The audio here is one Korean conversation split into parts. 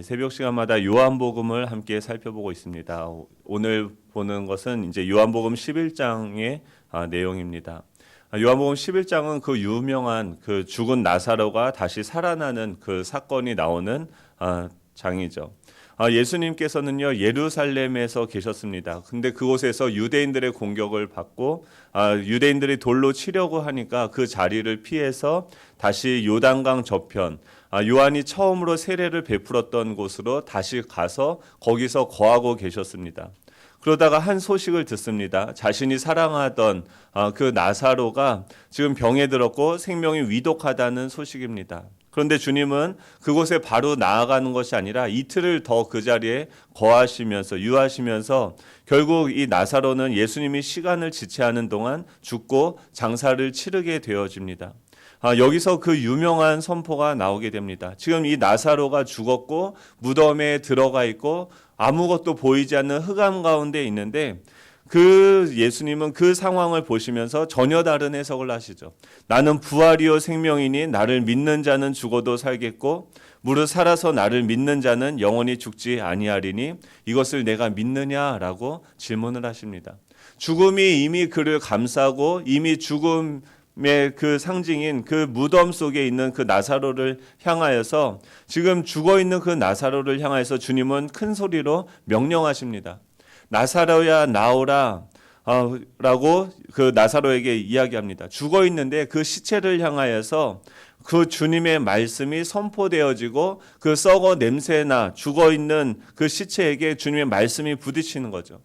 새벽 시간마다 요한복음을 함께 살펴보고 있습니다. 오늘 보는 것은 이제 요한복음 11장의 내용입니다. 요한복음 11장은 그 유명한 그 죽은 나사로가 다시 살아나는 그 사건이 나오는 장이죠. 예수님께서는요 예루살렘에서 계셨습니다. 근데 그곳에서 유대인들의 공격을 받고 유대인들이 돌로 치려고 하니까 그 자리를 피해서 다시 요단강 저편 요한이 처음으로 세례를 베풀었던 곳으로 다시 가서 거기서 거하고 계셨습니다. 그러다가 한 소식을 듣습니다. 자신이 사랑하던 그 나사로가 지금 병에 들었고 생명이 위독하다는 소식입니다. 그런데 주님은 그곳에 바로 나아가는 것이 아니라 이틀을 더 그 자리에 거하시면서 유하시면서 결국 이 나사로는 예수님이 시간을 지체하는 동안 죽고 장사를 치르게 되어집니다. 여기서 그 유명한 선포가 나오게 됩니다. 지금 이 나사로가 죽었고 무덤에 들어가 있고 아무것도 보이지 않는 흑암 가운데 있는데 그 예수님은 그 상황을 보시면서 전혀 다른 해석을 하시죠. 나는 부활이요 생명이니 나를 믿는 자는 죽어도 살겠고 무릇 살아서 나를 믿는 자는 영원히 죽지 아니하리니 이것을 내가 믿느냐라고 질문을 하십니다. 죽음이 이미 그를 감싸고 이미 죽음의 그 상징인 그 무덤 속에 있는 그 나사로를 향하여서 지금 죽어있는 그 나사로를 향하여서 주님은 큰 소리로 명령하십니다. 나사로야 나오라 라고 그 나사로에게 이야기합니다. 죽어있는데 그 시체를 향하여서 그 주님의 말씀이 선포되어지고 그 썩어 냄새나 죽어있는 그 시체에게 주님의 말씀이 부딪히는 거죠.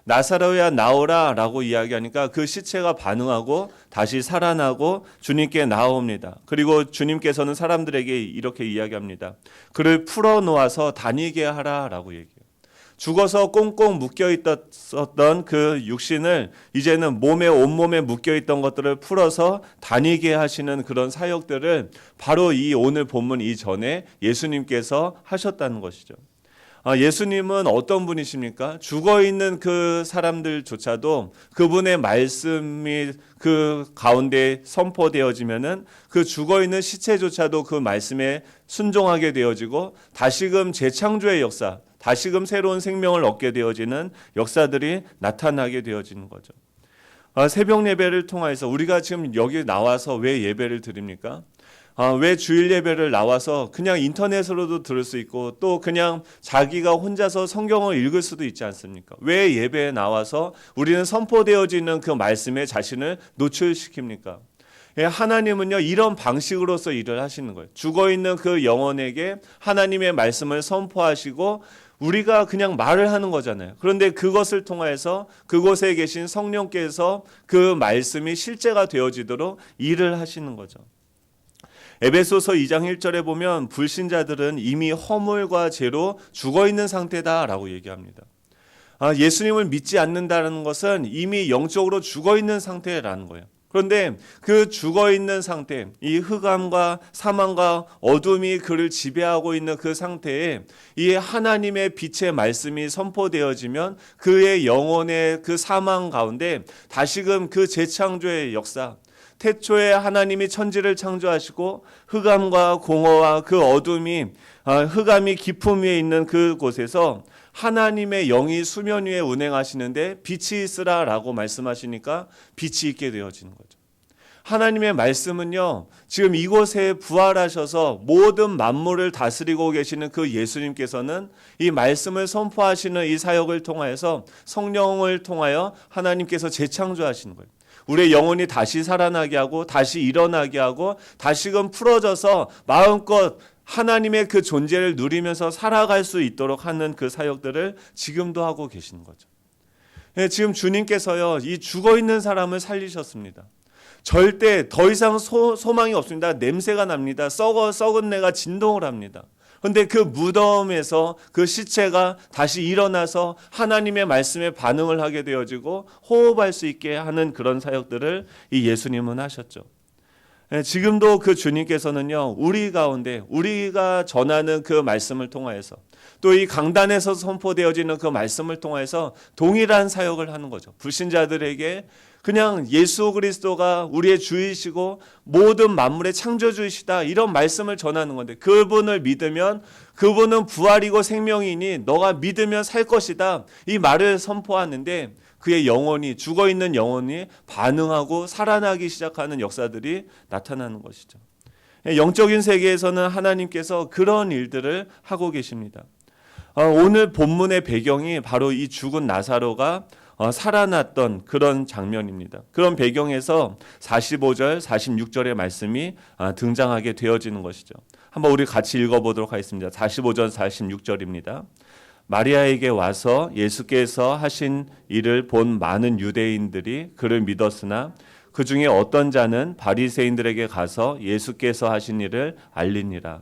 나사로야 나오라 라고 이야기하니까 그 시체가 반응하고 다시 살아나고 주님께 나옵니다. 그리고 주님께서는 사람들에게 이렇게 이야기합니다. 그를 풀어놓아서 다니게 하라 라고 얘기해요. 죽어서 꽁꽁 묶여있었던 그 육신을 이제는 온몸에 묶여있던 것들을 풀어서 다니게 하시는 그런 사역들을 바로 이 오늘 본문 이전에 예수님께서 하셨다는 것이죠. 예수님은 어떤 분이십니까? 죽어있는 그 사람들조차도 그분의 말씀이 그 가운데 선포되어지면은 그 죽어있는 시체조차도 그 말씀에 순종하게 되어지고 다시금 재창조의 역사, 다시금 새로운 생명을 얻게 되어지는 역사들이 나타나게 되어지는 거죠. 새벽 예배를 통해서 우리가 지금 여기 나와서 왜 예배를 드립니까? 왜 주일 예배를 나와서 그냥 인터넷으로도 들을 수 있고 또 그냥 자기가 혼자서 성경을 읽을 수도 있지 않습니까? 왜 예배에 나와서 우리는 선포되어지는 그 말씀에 자신을 노출시킵니까? 하나님은요 이런 방식으로서 일을 하시는 거예요. 죽어있는 그 영혼에게 하나님의 말씀을 선포하시고 우리가 그냥 말을 하는 거잖아요. 그런데 그것을 통해서 그곳에 계신 성령께서 그 말씀이 실제가 되어지도록 일을 하시는 거죠. 에베소서 2장 1절에 보면 불신자들은 이미 허물과 죄로 죽어있는 상태다라고 얘기합니다. 예수님을 믿지 않는다는 것은 이미 영적으로 죽어있는 상태라는 거예요. 그런데 그 죽어있는 상태, 이 흑암과 사망과 어둠이 그를 지배하고 있는 그 상태에 이 하나님의 빛의 말씀이 선포되어지면 그의 영혼의 그 사망 가운데 다시금 그 재창조의 역사, 태초에 하나님이 천지를 창조하시고 흑암과 공허와 그 어둠이 흑암이 깊음 위에 있는 그곳에서 하나님의 영이 수면 위에 운행하시는데 빛이 있으라라고 말씀하시니까 빛이 있게 되어지는 거죠. 하나님의 말씀은요 지금 이곳에 부활하셔서 모든 만물을 다스리고 계시는 그 예수님께서는 이 말씀을 선포하시는 이 사역을 통하여서 성령을 통하여 하나님께서 재창조하시는 거예요. 우리의 영혼이 다시 살아나게 하고 다시 일어나게 하고 다시금 풀어져서 마음껏 하나님의 그 존재를 누리면서 살아갈 수 있도록 하는 그 사역들을 지금도 하고 계시는 거죠. 지금 주님께서요 이 죽어있는 사람을 살리셨습니다. 절대 더 이상 소망이 없습니다. 냄새가 납니다. 썩은 내가 진동을 합니다. 그런데 그 무덤에서 그 시체가 다시 일어나서 하나님의 말씀에 반응을 하게 되어지고 호흡할 수 있게 하는 그런 사역들을 이 예수님은 하셨죠. 지금도 그 주님께서는요 우리 가운데 우리가 전하는 그 말씀을 통하여서 또 이 강단에서 선포되어지는 그 말씀을 통해서 동일한 사역을 하는 거죠. 불신자들에게 그냥 예수 그리스도가 우리의 주이시고 모든 만물의 창조주이시다 이런 말씀을 전하는 건데 그분을 믿으면 그분은 부활이고 생명이니 너가 믿으면 살 것이다. 이 말을 선포하는데 그의 영혼이, 죽어있는 영혼이 반응하고 살아나기 시작하는 역사들이 나타나는 것이죠. 영적인 세계에서는 하나님께서 그런 일들을 하고 계십니다. 오늘 본문의 배경이 바로 이 죽은 나사로가 살아났던 그런 장면입니다. 그런 배경에서 45절, 46절의 말씀이 등장하게 되어지는 것이죠. 한번 우리 같이 읽어보도록 하겠습니다. 45절, 46절입니다. 마리아에게 와서 예수께서 하신 일을 본 많은 유대인들이 그를 믿었으나 그 중에 어떤 자는 바리새인들에게 가서 예수께서 하신 일을 알리니라.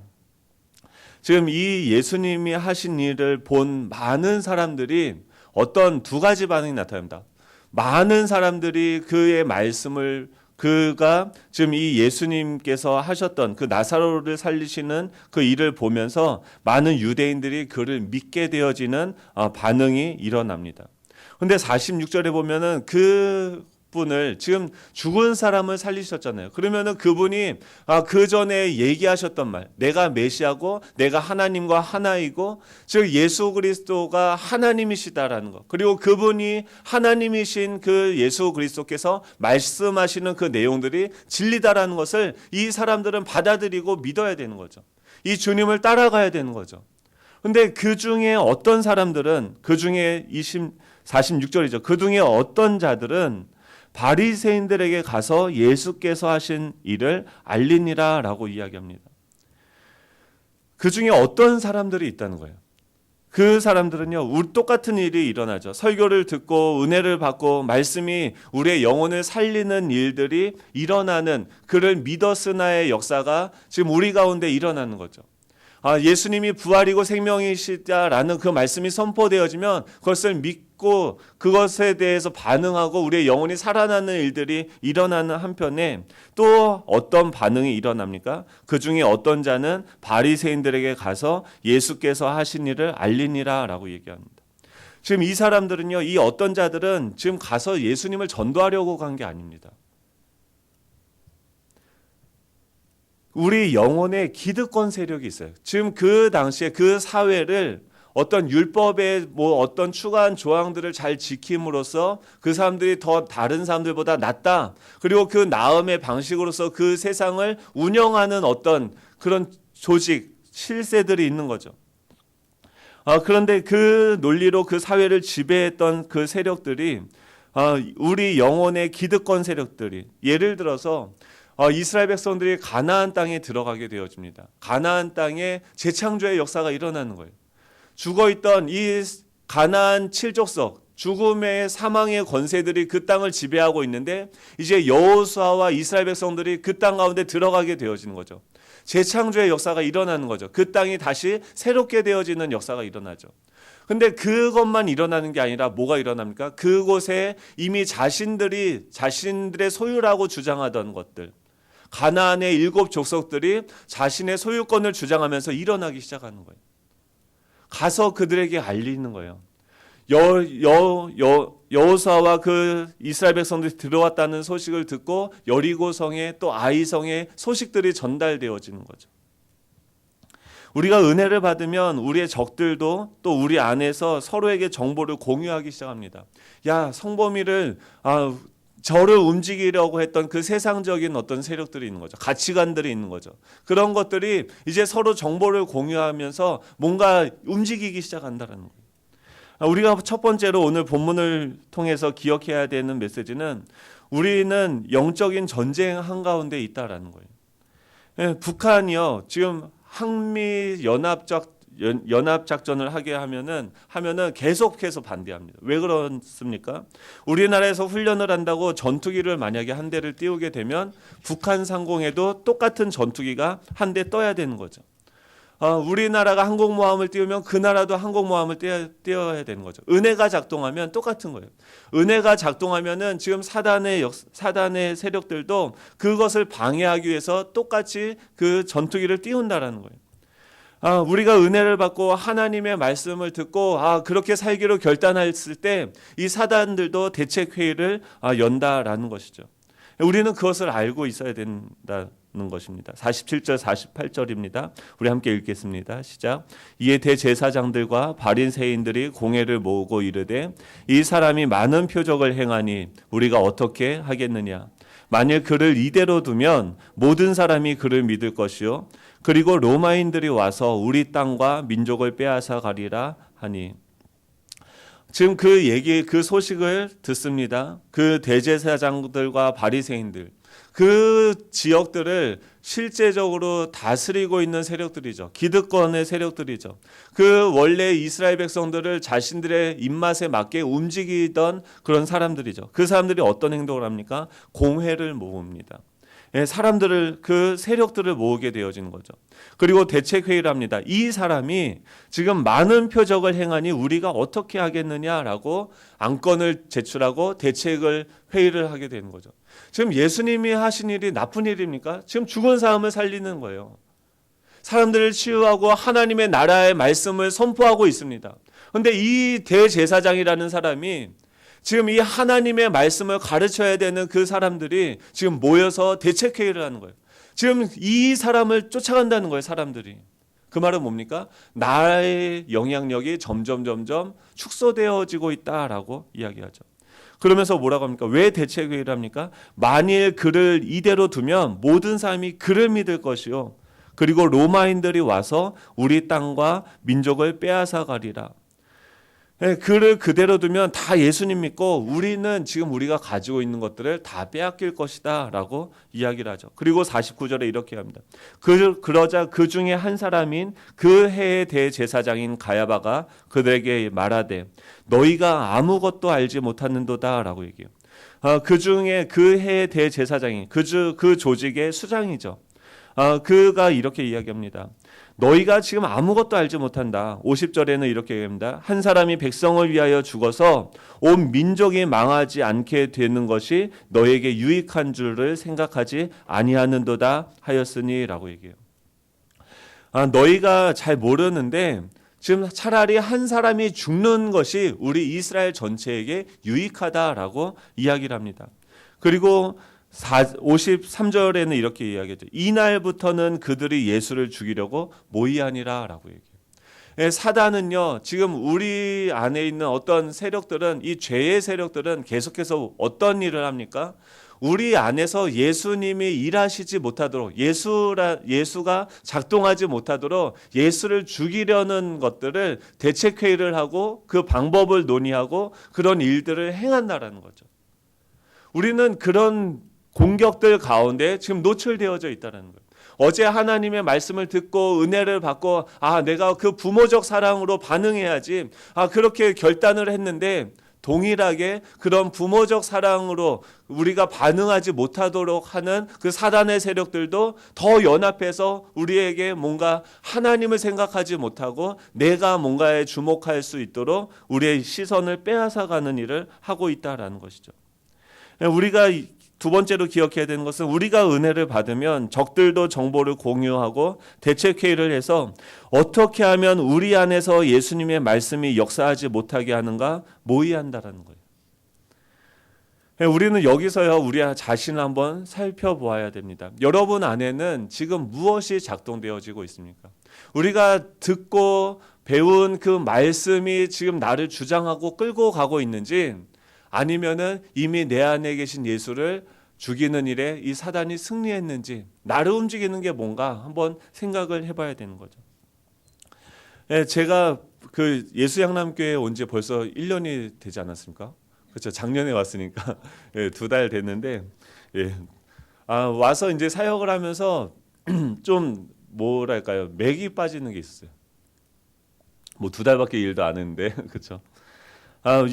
지금 이 예수님이 하신 일을 본 많은 사람들이 어떤 두 가지 반응이 나타납니다. 많은 사람들이 그의 말씀을, 그가 지금 이 예수님께서 하셨던 그 나사로를 살리시는 그 일을 보면서 많은 유대인들이 그를 믿게 되어지는 반응이 일어납니다. 그런데 46절에 보면은 그 분을, 지금 죽은 사람을 살리셨잖아요. 그러면은 그분이 그 전에 얘기하셨던 말, 내가 메시아고 내가 하나님과 하나이고, 즉 예수 그리스도가 하나님이시다라는 것, 그리고 그분이 하나님이신 그 예수 그리스도께서 말씀하시는 그 내용들이 진리다라는 것을 이 사람들은 받아들이고 믿어야 되는 거죠. 이 주님을 따라가야 되는 거죠. 근데 그 중에 어떤 사람들은, 그 중에 46절이죠. 그 중에 어떤 자들은 바리새인들에게 가서 예수께서 하신 일을 알리니라 라고 이야기합니다. 그 중에 어떤 사람들이 있다는 거예요. 그 사람들은요, 똑같은 일이 일어나죠. 설교를 듣고 은혜를 받고 말씀이 우리의 영혼을 살리는 일들이 일어나는, 그를 믿었으나의 역사가 지금 우리 가운데 일어나는 거죠. 예수님이 부활이고 생명이시다라는 그 말씀이 선포되어지면 그것을 믿고 그것에 대해서 반응하고 우리의 영혼이 살아나는 일들이 일어나는 한편에 또 어떤 반응이 일어납니까? 그 중에 어떤 자는 바리새인들에게 가서 예수께서 하신 일을 알리니라 라고 얘기합니다. 지금 이 사람들은요, 이 어떤 자들은 지금 가서 예수님을 전도하려고 간 게 아닙니다. 우리 영혼의 기득권 세력이 있어요. 지금 그 당시에 그 사회를 어떤 율법의 어떤 추가한 조항들을 잘 지킴으로써 그 사람들이 더 다른 사람들보다 낫다. 그리고 그 나음의 방식으로서 그 세상을 운영하는 어떤 그런 조직, 실세들이 있는 거죠. 그런데 그 논리로 그 사회를 지배했던 그 세력들이, 우리 영혼의 기득권 세력들이, 예를 들어서 이스라엘 백성들이 가나안 땅에 들어가게 되어집니다. 가나안 땅에 재창조의 역사가 일어나는 거예요. 죽어있던 이 가나안 칠족석, 죽음의 사망의 권세들이 그 땅을 지배하고 있는데 이제 여호수아와 이스라엘 백성들이 그 땅 가운데 들어가게 되어지는 거죠. 재창조의 역사가 일어나는 거죠. 그 땅이 다시 새롭게 되어지는 역사가 일어나죠. 근데 그것만 일어나는 게 아니라 뭐가 일어납니까? 그곳에 이미 자신들의 소유라고 주장하던 것들, 가나안의 7 족속들이 자신의 소유권을 주장하면서 일어나기 시작하는 거예요. 가서 그들에게 알리는 거예요. 여호수아와 그 이스라엘 백성들이 들어왔다는 소식을 듣고 여리고성에 또 아이성에 소식들이 전달되어지는 거죠. 우리가 은혜를 받으면 우리의 적들도 또 우리 안에서 서로에게 정보를 공유하기 시작합니다. 야, 성범이를 저를 움직이려고 했던 그 세상적인 어떤 세력들이 있는 거죠. 가치관들이 있는 거죠. 그런 것들이 이제 서로 정보를 공유하면서 뭔가 움직이기 시작한다는 거예요. 우리가 첫 번째로 오늘 본문을 통해서 기억해야 되는 메시지는 우리는 영적인 전쟁 한가운데 있다라는 거예요. 북한이요, 지금 한미 연합작전을 하게 하면은 계속해서 반대합니다. 왜 그렇습니까? 우리나라에서 훈련을 한다고 전투기를 만약에 한 대를 띄우게 되면 북한 상공에도 똑같은 전투기가 한 대 떠야 되는 거죠. 우리나라가 항공모함을 띄우면 그 나라도 항공모함을 띄워야 되는 거죠. 은혜가 작동하면 똑같은 거예요. 은혜가 작동하면은 지금 사단의 세력들도 그것을 방해하기 위해서 똑같이 그 전투기를 띄운다라는 거예요. 우리가 은혜를 받고 하나님의 말씀을 듣고 그렇게 살기로 결단했을 때 이 사단들도 대책회의를 연다라는 것이죠. 우리는 그것을 알고 있어야 된다. 것입니다. 47절 48절입니다. 우리 함께 읽겠습니다. 시작. 이에 대제사장들과 바리새인들이 공회를 모으고 이르되 이 사람이 많은 표적을 행하니 우리가 어떻게 하겠느냐. 만일 그를 이대로 두면 모든 사람이 그를 믿을 것이요 그리고 로마인들이 와서 우리 땅과 민족을 빼앗아 가리라 하니. 지금 그 소식을 듣습니다. 그 대제사장들과 바리새인들, 그 지역들을 실제적으로 다스리고 있는 세력들이죠. 기득권의 세력들이죠. 그 원래 이스라엘 백성들을 자신들의 입맛에 맞게 움직이던 그런 사람들이죠. 그 사람들이 어떤 행동을 합니까? 공회를 모읍니다. 사람들을, 그 세력들을 모으게 되어지는 거죠. 그리고 대책회의를 합니다. 이 사람이 지금 많은 표적을 행하니 우리가 어떻게 하겠느냐라고 안건을 제출하고 회의를 하게 되는 거죠. 지금 예수님이 하신 일이 나쁜 일입니까? 지금 죽은 사람을 살리는 거예요. 사람들을 치유하고 하나님의 나라의 말씀을 선포하고 있습니다. 그런데 이 대제사장이라는 사람이 지금 이 하나님의 말씀을 가르쳐야 되는 그 사람들이 지금 모여서 대책회의를 하는 거예요. 지금 이 사람을 쫓아간다는 거예요, 사람들이. 그 말은 뭡니까? 나의 영향력이 점점 축소되어지고 있다라고 이야기하죠. 그러면서 뭐라고 합니까? 왜 대책회의를 합니까? 만일 그를 이대로 두면 모든 사람이 그를 믿을 것이요. 그리고 로마인들이 와서 우리 땅과 민족을 빼앗아 가리라. 그를 그대로 두면 다 예수님 믿고 우리는 지금 우리가 가지고 있는 것들을 다 빼앗길 것이다 라고 이야기를 하죠. 그리고 49절에 이렇게 합니다. 그러자 그 중에 한 사람인 그 해의 대제사장인 가야바가 그들에게 말하되 너희가 아무것도 알지 못하는도다 라고 얘기해요. 그 중에 그 해의 대제사장인 그 조직의 수장이죠. 그가 이렇게 이야기합니다. 너희가 지금 아무것도 알지 못한다. 50절에는 이렇게 얘기합니다. 한 사람이 백성을 위하여 죽어서 온 민족이 망하지 않게 되는 것이 너에게 유익한 줄을 생각하지 아니하는도다 하였으니 라고 얘기해요. 너희가 잘 모르는데 지금 차라리 한 사람이 죽는 것이 우리 이스라엘 전체에게 유익하다라고 이야기를 합니다. 그리고 53절에는 이렇게 이야기하죠. 이날부터는 그들이 예수를 죽이려고 모의하니라 라고 얘기해요. 사단은요, 지금 우리 안에 있는 어떤 세력들은, 이 죄의 세력들은 계속해서 어떤 일을 합니까? 우리 안에서 예수님이 일하시지 못하도록, 예수가 작동하지 못하도록 예수를 죽이려는 것들을 대책회의를 하고 그 방법을 논의하고 그런 일들을 행한다라는 거죠. 우리는 그런 공격들 가운데 지금 노출되어져 있다는 거예요. 어제 하나님의 말씀을 듣고 은혜를 받고 내가 그 부모적 사랑으로 반응해야지 그렇게 결단을 했는데 동일하게 그런 부모적 사랑으로 우리가 반응하지 못하도록 하는 그 사단의 세력들도 더 연합해서 우리에게 뭔가 하나님을 생각하지 못하고 내가 뭔가에 주목할 수 있도록 우리의 시선을 빼앗아가는 일을 하고 있다라는 것이죠. 우리가 두 번째로 기억해야 되는 것은 우리가 은혜를 받으면 적들도 정보를 공유하고 대책회의를 해서 어떻게 하면 우리 안에서 예수님의 말씀이 역사하지 못하게 하는가 모의한다라는 거예요. 우리는 여기서요 우리 자신을 한번 살펴보아야 됩니다. 여러분 안에는 지금 무엇이 작동되어지고 있습니까? 우리가 듣고 배운 그 말씀이 지금 나를 주장하고 끌고 가고 있는지 아니면은 이미 내 안에 계신 예수를 죽이는 일에 이 사단이 승리했는지 나를 움직이는 게 뭔가 한번 생각을 해봐야 되는 거죠. 제가 그 예수양남교회에 온 지 벌써 1년이 되지 않았습니까? 그렇죠. 작년에 왔으니까 2달 됐는데 와서 이제 사역을 하면서 좀 뭐랄까요 맥이 빠지는 게 있었어요. 뭐 2달밖에 일도 안 했는데 그렇죠.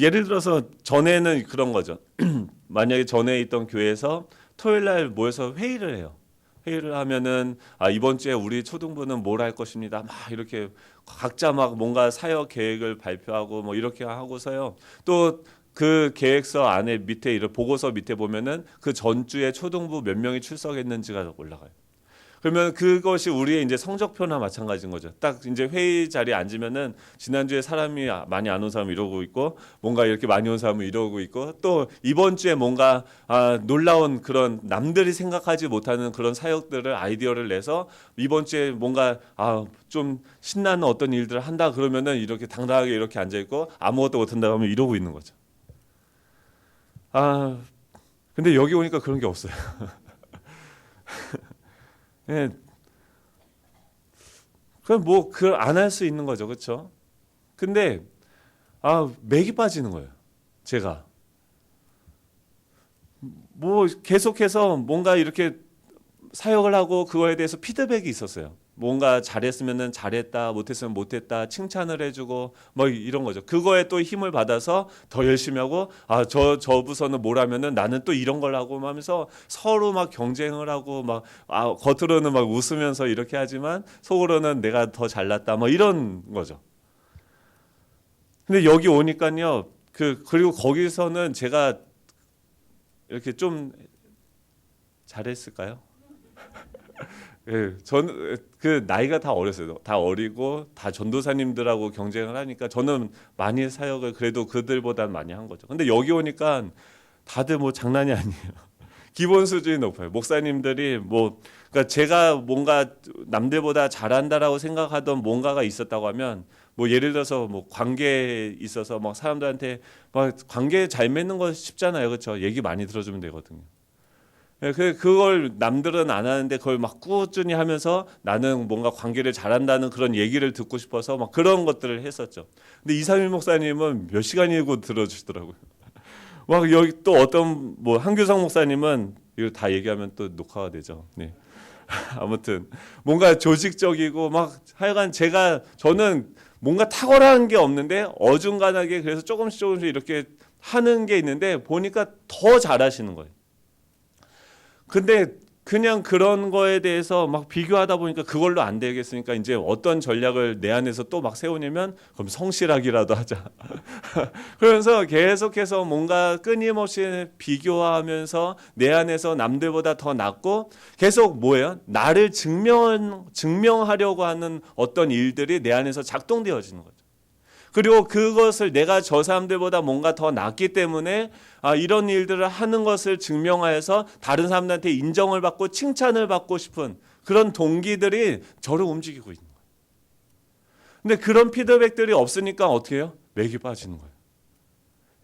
예를 들어서 전에는 그런 거죠. 만약에 전에 있던 교회에서 토요일 날 모여서 회의를 해요. 회의를 하면은 이번 주에 우리 초등부는 뭘 할 것입니다. 막 이렇게 각자 막 뭔가 사역 계획을 발표하고 뭐 이렇게 하고서요. 또 그 계획서 안에 밑에 보고서 밑에 보면은 그 전주에 초등부 몇 명이 출석했는지가 올라가요. 그러면 그것이 우리의 이제 성적표나 마찬가지인 거죠. 딱 이제 회의 자리에 앉으면은 지난주에 사람이 많이 안 온 사람은 이러고 있고, 뭔가 이렇게 많이 온 사람은 이러고 있고, 또 이번 주에 뭔가 놀라운 그런 남들이 생각하지 못하는 그런 사역들을 아이디어를 내서 이번 주에 뭔가 좀 신나는 어떤 일들을 한다 그러면은 이렇게 당당하게 이렇게 앉아 있고 아무것도 못한다고 하면 이러고 있는 거죠. 근데 여기 오니까 그런 게 없어요. 예. 그럼 뭐 그 안 할 수 있는 거죠, 그렇죠? 근데 맥이 빠지는 거예요. 제가 뭐 계속해서 뭔가 이렇게 사역을 하고 그거에 대해서 피드백이 있었어요. 뭔가 잘했으면은 잘했다, 못했으면 못했다, 칭찬을 해주고 뭐 이런 거죠. 그거에 또 힘을 받아서 더 열심히 하고 저 부서는 뭘 하면은 나는 또 이런 걸 하고 하면서 서로 막 경쟁을 하고 막 겉으로는 막 웃으면서 이렇게 하지만 속으로는 내가 더 잘났다 뭐 이런 거죠. 근데 여기 오니까요. 그리고 거기서는 제가 이렇게 좀 잘했을까요? 예, 저는 그 나이가 다 어렸어요. 다 어리고 다 전도사님들하고 경쟁을 하니까 저는 많이 사역을 그래도 그들보다는 많이 한 거죠. 근데 여기 오니까 다들 뭐 장난이 아니에요. 기본 수준이 높아요. 목사님들이 그러니까 제가 뭔가 남들보다 잘한다라고 생각하던 뭔가가 있었다고 하면 뭐 예를 들어서 뭐 관계에 있어서 막 사람들한테 막 관계 잘 맺는 거 쉽잖아요. 그렇죠? 얘기 많이 들어주면 되거든요. 그걸 남들은 안 하는데 그걸 막 꾸준히 하면서 나는 뭔가 관계를 잘한다는 그런 얘기를 듣고 싶어서 막 그런 것들을 했었죠. 근데 이상일 목사님은 몇 시간이고 들어주시더라고요. 막 여기 또 어떤 뭐 한규성 목사님은 이거 다 얘기하면 또 녹화가 되죠. 네. 아무튼 뭔가 조직적이고 막 하여간 저는 뭔가 탁월한 게 없는데 어중간하게 그래서 조금씩 이렇게 하는 게 있는데 보니까 더 잘하시는 거예요. 근데 그냥 그런 거에 대해서 막 비교하다 보니까 그걸로 안 되겠으니까 이제 어떤 전략을 내 안에서 또 막 세우냐면 그럼 성실하기라도 하자. 그러면서 계속해서 뭔가 끊임없이 비교하면서 내 안에서 남들보다 더 낫고 계속 뭐예요? 나를 증명하려고 하는 어떤 일들이 내 안에서 작동되어지는 거죠. 그리고 그것을 내가 저 사람들보다 뭔가 더 낫기 때문에 이런 일들을 하는 것을 증명하여서 다른 사람들한테 인정을 받고 칭찬을 받고 싶은 그런 동기들이 저를 움직이고 있는 거예요. 근데 그런 피드백들이 없으니까 어떻게 해요? 맥이 빠지는 거예요.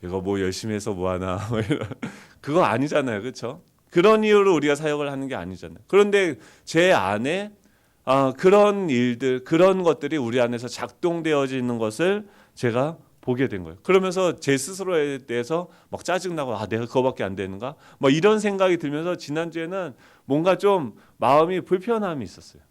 이거 뭐 열심히 해서 뭐 하나 그거 아니잖아요. 그렇죠? 그런 이유로 우리가 사역을 하는 게 아니잖아요. 그런데 제 안에 그런 일들, 그런 것들이 우리 안에서 작동되어지는 것을 제가 보게 된 거예요. 그러면서 제 스스로에 대해서 막 짜증나고 내가 그거밖에 안 되는가? 뭐 이런 생각이 들면서 지난주에는 뭔가 좀 마음이 불편함이 있었어요.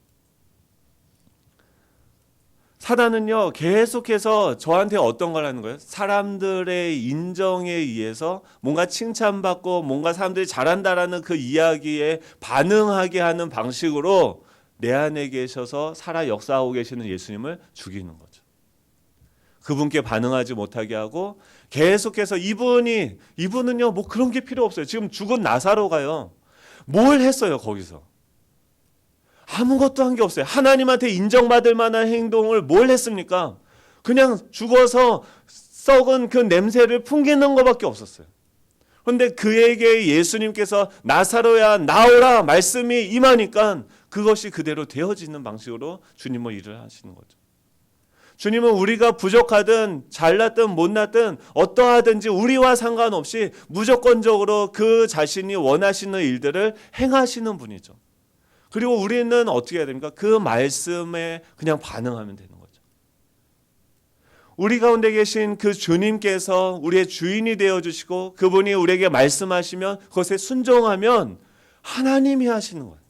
사단은요 계속해서 저한테 어떤 걸 하는 거예요? 사람들의 인정에 의해서 뭔가 칭찬받고 뭔가 사람들이 잘한다라는 그 이야기에 반응하게 하는 방식으로 내 안에 계셔서 살아 역사하고 계시는 예수님을 죽이는 거죠. 그분께 반응하지 못하게 하고 계속해서 이분은요 뭐 그런 게 필요 없어요. 지금 죽은 나사로가요. 뭘 했어요 거기서? 아무것도 한 게 없어요. 하나님한테 인정받을 만한 행동을 뭘 했습니까? 그냥 죽어서 썩은 그 냄새를 풍기는 것밖에 없었어요. 그런데 그에게 예수님께서 나사로야 나오라 말씀이 임하니까 그것이 그대로 되어지는 방식으로 주님은 일을 하시는 거죠. 주님은 우리가 부족하든 잘났든 못났든 어떠하든지 우리와 상관없이 무조건적으로 그 자신이 원하시는 일들을 행하시는 분이죠. 그리고 우리는 어떻게 해야 됩니까? 그 말씀에 그냥 반응하면 되는 거죠. 우리 가운데 계신 그 주님께서 우리의 주인이 되어주시고 그분이 우리에게 말씀하시면 그것에 순종하면 하나님이 하시는 거예요.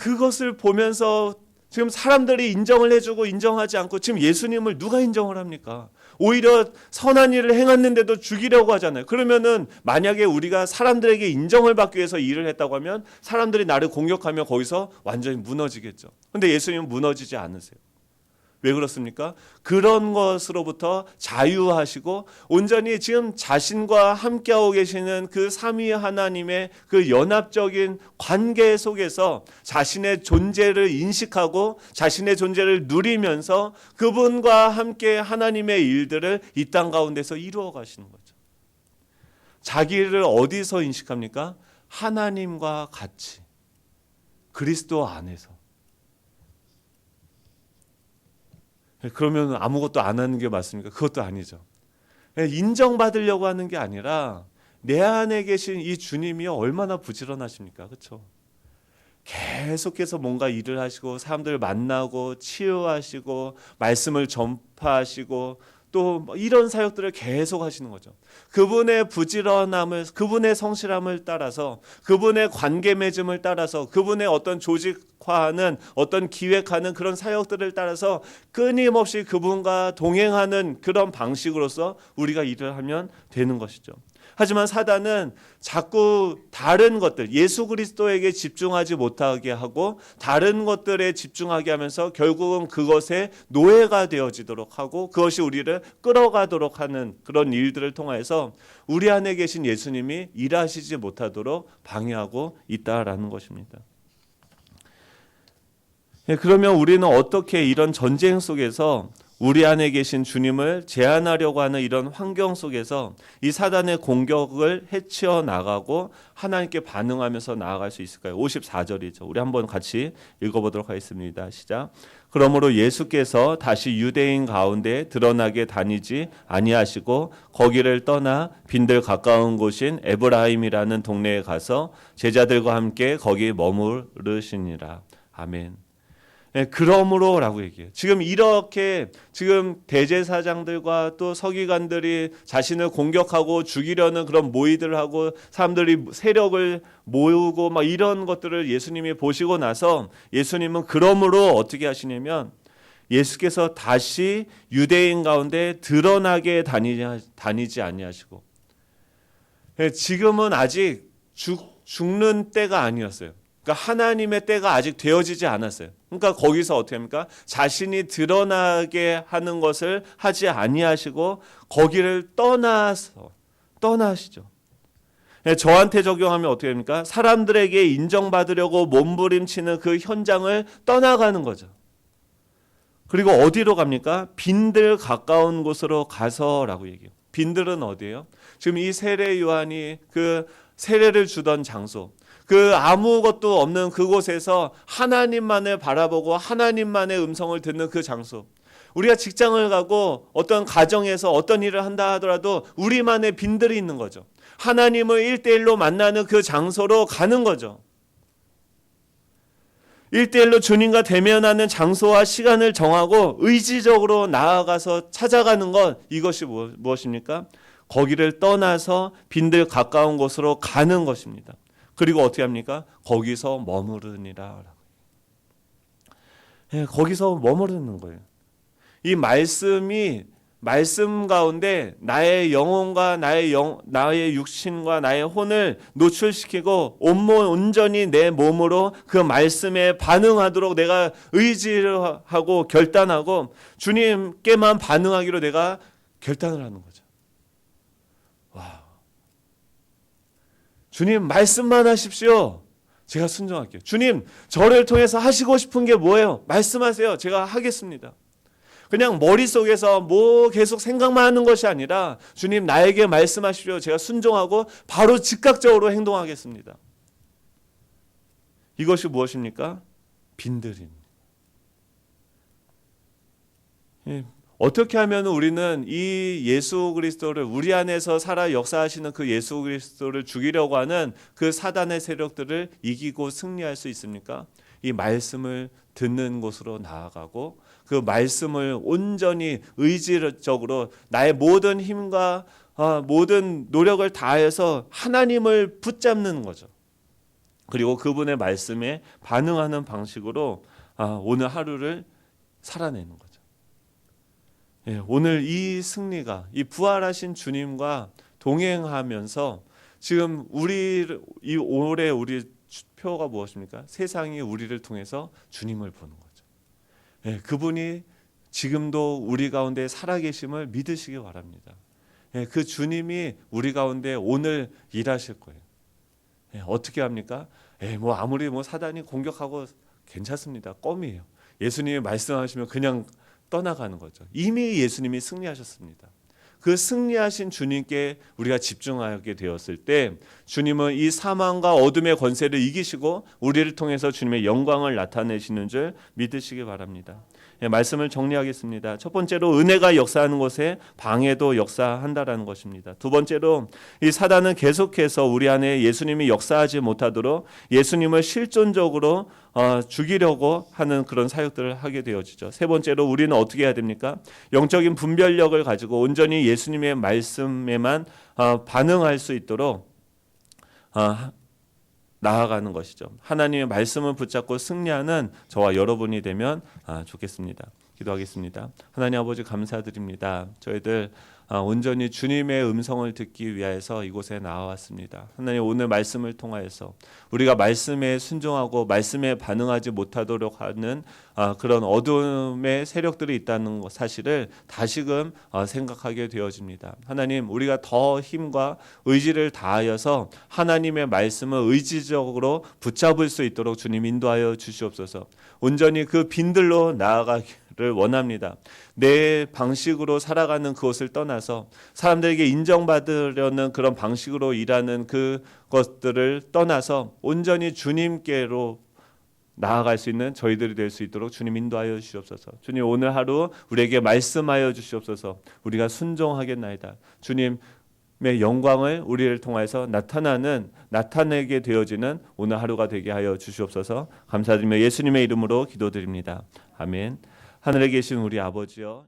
그것을 보면서 지금 사람들이 인정을 해주고 인정하지 않고 지금 예수님을 누가 인정을 합니까? 오히려 선한 일을 행했는데도 죽이려고 하잖아요. 그러면은 만약에 우리가 사람들에게 인정을 받기 위해서 일을 했다고 하면 사람들이 나를 공격하면 거기서 완전히 무너지겠죠. 근데 예수님은 무너지지 않으세요. 왜 그렇습니까? 그런 것으로부터 자유하시고 온전히 지금 자신과 함께하고 계시는 그 삼위 하나님의 그 연합적인 관계 속에서 자신의 존재를 인식하고 자신의 존재를 누리면서 그분과 함께 하나님의 일들을 이 땅 가운데서 이루어 가시는 거죠. 자기를 어디서 인식합니까? 하나님과 같이, 그리스도 안에서. 그러면 아무것도 안 하는 게 맞습니까? 그것도 아니죠. 인정받으려고 하는 게 아니라 내 안에 계신 이 주님이 얼마나 부지런하십니까? 그렇죠? 계속해서 뭔가 일을 하시고 사람들 만나고 치유하시고 말씀을 전파하시고 또 이런 사역들을 계속 하시는 거죠. 그분의 부지런함을, 그분의 성실함을 따라서, 그분의 관계 맺음을 따라서, 그분의 어떤 조직화하는, 어떤 기획하는 그런 사역들을 따라서 끊임없이 그분과 동행하는 그런 방식으로서 우리가 일을 하면 되는 것이죠. 하지만 사단은 자꾸 다른 것들, 예수 그리스도에게 집중하지 못하게 하고 다른 것들에 집중하게 하면서 결국은 그것에 노예가 되어지도록 하고 그것이 우리를 끌어가도록 하는 그런 일들을 통해서 우리 안에 계신 예수님이 일하시지 못하도록 방해하고 있다라는 것입니다. 그러면 우리는 어떻게 이런 전쟁 속에서 우리 안에 계신 주님을 제한하려고 하는 이런 환경 속에서 이 사단의 공격을 해치어 나가고 하나님께 반응하면서 나아갈 수 있을까요? 54절이죠. 우리 한번 같이 읽어보도록 하겠습니다. 시작. 그러므로 예수께서 다시 유대인 가운데 드러나게 다니지 아니하시고 거기를 떠나 빈들 가까운 곳인 에브라임이라는 동네에 가서 제자들과 함께 거기 머무르시니라. 아멘. 네, 그러므로라고 얘기해요. 지금 이렇게 지금 대제사장들과 또 서기관들이 자신을 공격하고 죽이려는 그런 모의들을 하고 사람들이 세력을 모으고 막 이런 것들을 예수님이 보시고 나서 예수님은 그러므로 어떻게 하시냐면 예수께서 다시 유대인 가운데 드러나게 다니지 아니하시고 지금은 아직 죽는 때가 아니었어요. 그러니까 하나님의 때가 아직 되어지지 않았어요. 그러니까 거기서 어떻게 합니까? 자신이 드러나게 하는 것을 하지 아니하시고 거기를 떠나시죠. 저한테 적용하면 어떻게 됩니까? 사람들에게 인정받으려고 몸부림치는 그 현장을 떠나가는 거죠. 그리고 어디로 갑니까? 빈들 가까운 곳으로 가서라고 얘기해요. 빈들은 어디예요? 지금 이 세례 요한이 그 세례를 주던 장소, 그 아무것도 없는 그곳에서 하나님만을 바라보고 하나님만의 음성을 듣는 그 장소. 우리가 직장을 가고 어떤 가정에서 어떤 일을 한다 하더라도 우리만의 빈들이 있는 거죠. 하나님을 1대1로 만나는 그 장소로 가는 거죠. 1대1로 주님과 대면하는 장소와 시간을 정하고 의지적으로 나아가서 찾아가는 것, 이것이 무엇입니까? 거기를 떠나서 빈들 가까운 곳으로 가는 것입니다. 그리고 어떻게 합니까? 거기서 머무르니라. 거기서 머무르는 거예요. 이 말씀 가운데 나의 영혼과 나의 육신과 나의 혼을 노출시키고 온전히 내 몸으로 그 말씀에 반응하도록 내가 의지를 하고 결단하고 주님께만 반응하기로 내가 결단을 하는 거죠. 와, 주님 말씀만 하십시오. 제가 순종할게요. 주님 저를 통해서 하시고 싶은 게 뭐예요? 말씀하세요. 제가 하겠습니다. 그냥 머릿속에서 뭐 계속 생각만 하는 것이 아니라 주님 나에게 말씀하십시오. 제가 순종하고 바로 즉각적으로 행동하겠습니다. 이것이 무엇입니까? 빈들입니다. 어떻게 하면 우리는 이 예수 그리스도를 우리 안에서 살아 역사하시는 그 예수 그리스도를 죽이려고 하는 그 사단의 세력들을 이기고 승리할 수 있습니까? 이 말씀을 듣는 곳으로 나아가고 그 말씀을 온전히 의지적으로 나의 모든 힘과 모든 노력을 다해서 하나님을 붙잡는 거죠. 그리고 그분의 말씀에 반응하는 방식으로 오늘 하루를 살아내는 거죠. 오늘 이 승리가 이 부활하신 주님과 동행하면서 지금 이 올해 우리 표가 무엇입니까? 세상이 우리를 통해서 주님을 보는 거죠. 그분이 지금도 우리 가운데 살아계심을 믿으시기 바랍니다. 예, 그 주님이 우리 가운데 오늘 일하실 거예요. 예, 어떻게 합니까? 뭐 아무리 뭐 사단이 공격하고 괜찮습니다. 껌이에요. 예수님이 말씀하시면 그냥 떠나가는 거죠. 이미 예수님이 승리하셨습니다. 그 승리하신 주님께 우리가 집중하게 되었을 때 주님은 이 사망과 어둠의 권세를 이기시고 우리를 통해서 주님의 영광을 나타내시는 줄 믿으시기 바랍니다. 예, 말씀을 정리하겠습니다. 첫 번째로 은혜가 역사하는 곳에 방해도 역사한다라는 것입니다. 두 번째로 이 사단은 계속해서 우리 안에 예수님이 역사하지 못하도록 예수님을 실존적으로 죽이려고 하는 그런 사역들을 하게 되어지죠. 세 번째로 우리는 어떻게 해야 됩니까? 영적인 분별력을 가지고 온전히 예수님의 말씀에만 반응할 수 있도록 나아가는 것이죠. 하나님의 말씀을 붙잡고 승리하는 저와 여러분이 되면 좋겠습니다. 기도하겠습니다. 하나님 아버지 감사드립니다. 저희들 온전히 주님의 음성을 듣기 위해서 이곳에 나와왔습니다. 하나님 오늘 말씀을 통하여서 우리가 말씀에 순종하고 말씀에 반응하지 못하도록 하는 그런 어둠의 세력들이 있다는 사실을 다시금 생각하게 되어집니다. 하나님 우리가 더 힘과 의지를 다하여서 하나님의 말씀을 의지적으로 붙잡을 수 있도록 주님 인도하여 주시옵소서. 온전히 그 빈들로 나아가기를 원합니다. 내 방식으로 살아가는 그것을 떠나서 사람들에게 인정받으려는 그런 방식으로 일하는 그것들을 떠나서 온전히 주님께로 나아갈 수 있는 저희들이 될 수 있도록 주님 인도하여 주시옵소서. 주님 오늘 하루 우리에게 말씀하여 주시옵소서. 우리가 순종하겠나이다. 주님의 영광을 우리를 통해서 나타내게 되어지는 오늘 하루가 되게 하여 주시옵소서. 감사드리며 예수님의 이름으로 기도드립니다. 아멘. 하늘에 계신 우리 아버지여